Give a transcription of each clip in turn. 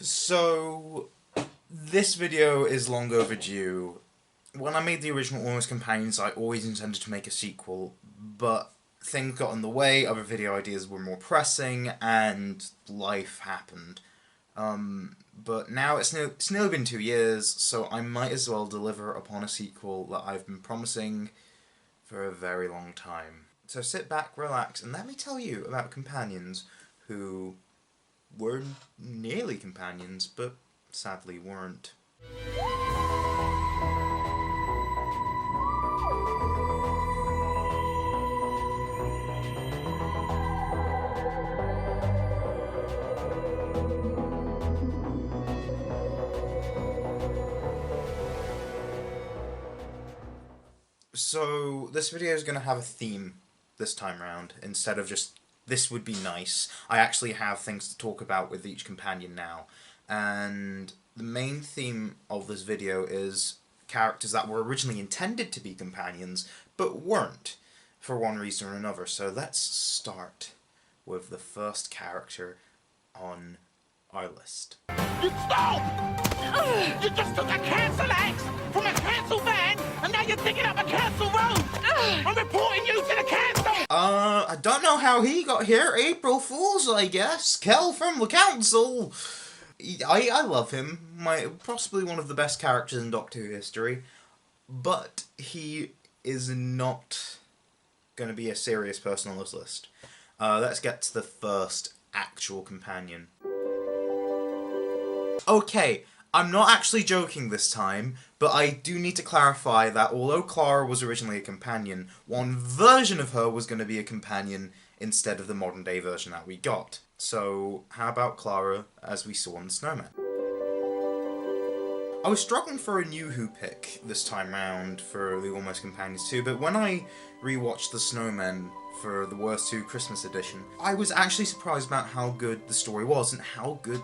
So, this video is long overdue. When I made the original Almost Companions, I always intended to make a sequel, but things got in the way, other video ideas were more pressing, and life happened. But now it's nearly been 2 years, so I might as well deliver upon a sequel that I've been promising for a very long time. So sit back, relax, and let me tell you about companions who were nearly companions, but sadly weren't. So, this video is going to have a theme this time around, instead of just, this would be nice. I actually have things to talk about with each companion now, and the main theme of this video is characters that were originally intended to be companions, but weren't, for one reason or another. So let's start with the first character on our list. You stop! You just took a cancel axe from a cancel van, and now you're digging up a cancel road! I'm reporting you to the council! I don't know how he got here. April Fools, I guess. Kel from the council. I love him. Possibly one of the best characters in Doctor Who history. But he is not going to be a serious person on this list. Let's get to the first actual companion. Okay, I'm not actually joking this time, but I do need to clarify that although Clara was originally a companion, one version of her was going to be a companion instead of the modern day version that we got. So, how about Clara as we saw in the Snowmen? I was struggling for a new Who pick this time round for the Almost Companions 2, but when I rewatched the Snowmen for the Worst Who Christmas edition, I was actually surprised about how good the story was and how good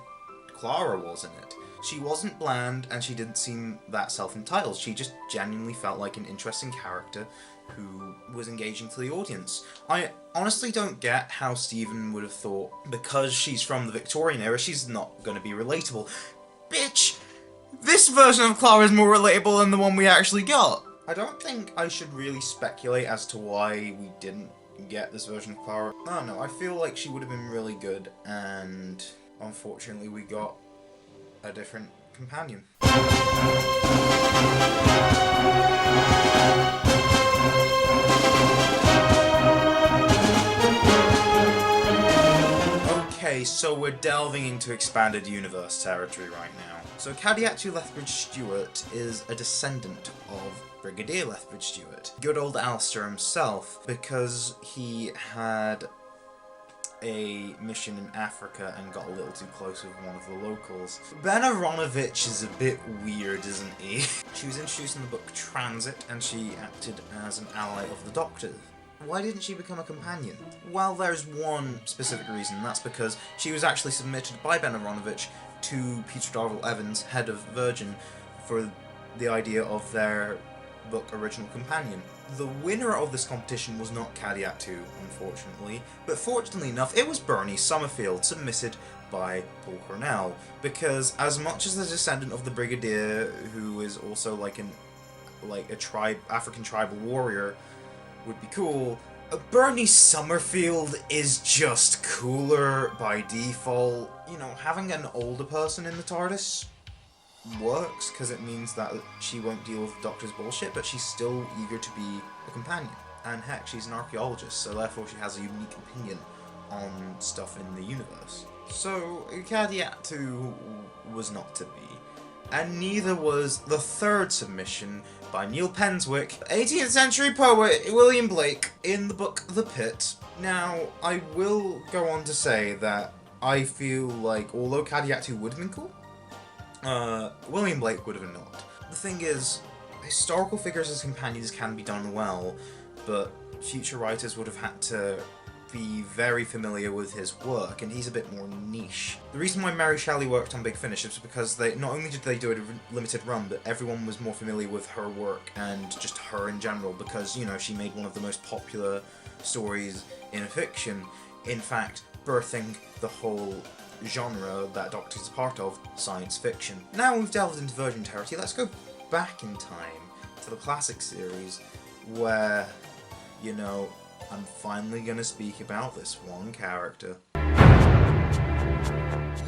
Clara was in it. She wasn't bland, and she didn't seem that self-entitled. She just genuinely felt like an interesting character who was engaging to the audience. I honestly don't get how Stephen would have thought, because she's from the Victorian era, she's not going to be relatable. Bitch! This version of Clara is more relatable than the one we actually got! I don't think I should really speculate as to why we didn't get this version of Clara. I don't know, I feel like she would have been really good, and unfortunately we got a different companion. Okay, so we're delving into expanded universe territory right now. So Kadiatu Lethbridge-Stewart is a descendant of Brigadier Lethbridge-Stewart. Good old Alistair himself, because he had a mission in Africa and got a little too close with one of the locals. Bannermen is a bit weird, isn't he? She was introduced in the book Transit, and she acted as an ally of the Doctor. Why didn't she become a companion? Well, there's one specific reason, and that's because she was actually submitted by Bannermen to Peter Darvill Evans, head of Virgin, for the idea of their book Original Companion. The winner of this competition was not Kadiatu, unfortunately, but fortunately enough, it was Bernie Summerfield, submitted by Paul Cornell, because as much as the descendant of the Brigadier, who is also like a African tribal warrior, would be cool, Bernie Summerfield is just cooler by default. You know, having an older person in the TARDIS works, because it means that she won't deal with the Doctor's bullshit, but she's still eager to be a companion. And heck, she's an archaeologist, so therefore she has a unique opinion on stuff in the universe. So, Kadiatu was not to be. And neither was the third submission by Neil Penswick, 18th century poet William Blake, in the book The Pit. Now, I will go on to say that I feel like, although Kadiatu would have been cool, William Blake would have not. The thing is, historical figures as companions can be done well, but future writers would have had to be very familiar with his work, and he's a bit more niche. The reason why Mary Shelley worked on Big Finish is because not only did they do a limited run, but everyone was more familiar with her work and just her in general, because, you know, she made one of the most popular stories in fiction, in fact, birthing the whole genre that Doctor is a part of, science fiction. Now we've delved into Virgin territory, let's go back in time to the classic series where, you know, I'm finally gonna speak about this one character.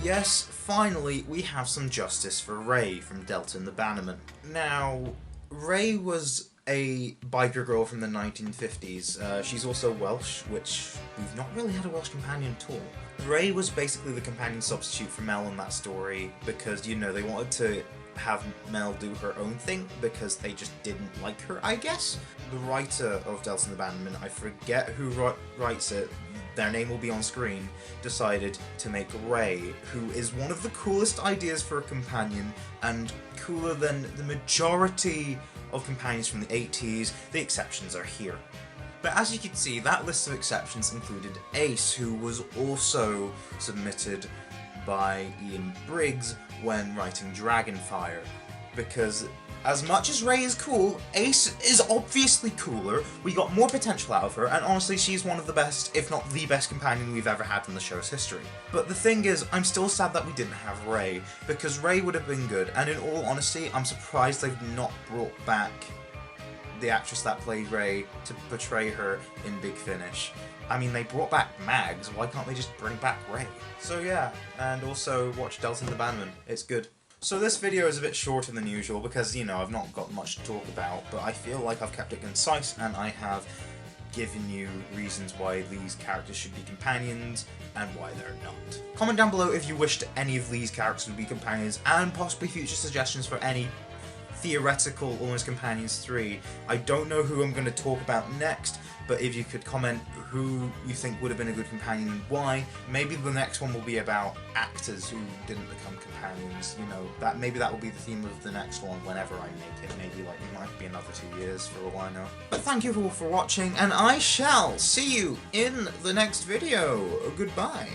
Yes, finally, we have some justice for Ray from Delta and the Bannermen. Now, Ray was a biker girl from the 1950s. She's also Welsh, which we've not really had a Welsh companion at all. Ray was basically the companion substitute for Mel in that story because, you know, they wanted to have Mel do her own thing because they just didn't like her, I guess. The writer of Delta and the Bannermen, I forget who writes it, their name will be on screen, decided to make Ray, who is one of the coolest ideas for a companion and cooler than the majority of companions from the 80s. The exceptions are here. But as you can see, that list of exceptions included Ace, who was also submitted by Ian Briggs when writing Dragonfire, because as much as Ray is cool, Ace is obviously cooler, we got more potential out of her, and honestly she's one of the best, if not the best companion we've ever had in the show's history. But the thing is, I'm still sad that we didn't have Ray, because Ray would have been good, and in all honesty, I'm surprised they've not brought back the actress that played Ray to portray her in Big Finish. I mean, they brought back Mags, why can't they just bring back Ray? So yeah, and also watch Delta and the Bannermen, it's good. So this video is a bit shorter than usual because, you know, I've not got much to talk about, but I feel like I've kept it concise and I have given you reasons why these characters should be companions and why they're not. Comment down below if you wished any of these characters would be companions and possibly future suggestions for any theoretical Almost Companions 3. I don't know who I'm going to talk about next, but if you could comment who you think would have been a good companion and why. Maybe the next one will be about actors who didn't become companions, you know, maybe that will be the theme of the next one whenever I make it. Maybe like it might be another 2 years for a while now. But thank you all for watching, and I shall see you in the next video. Goodbye.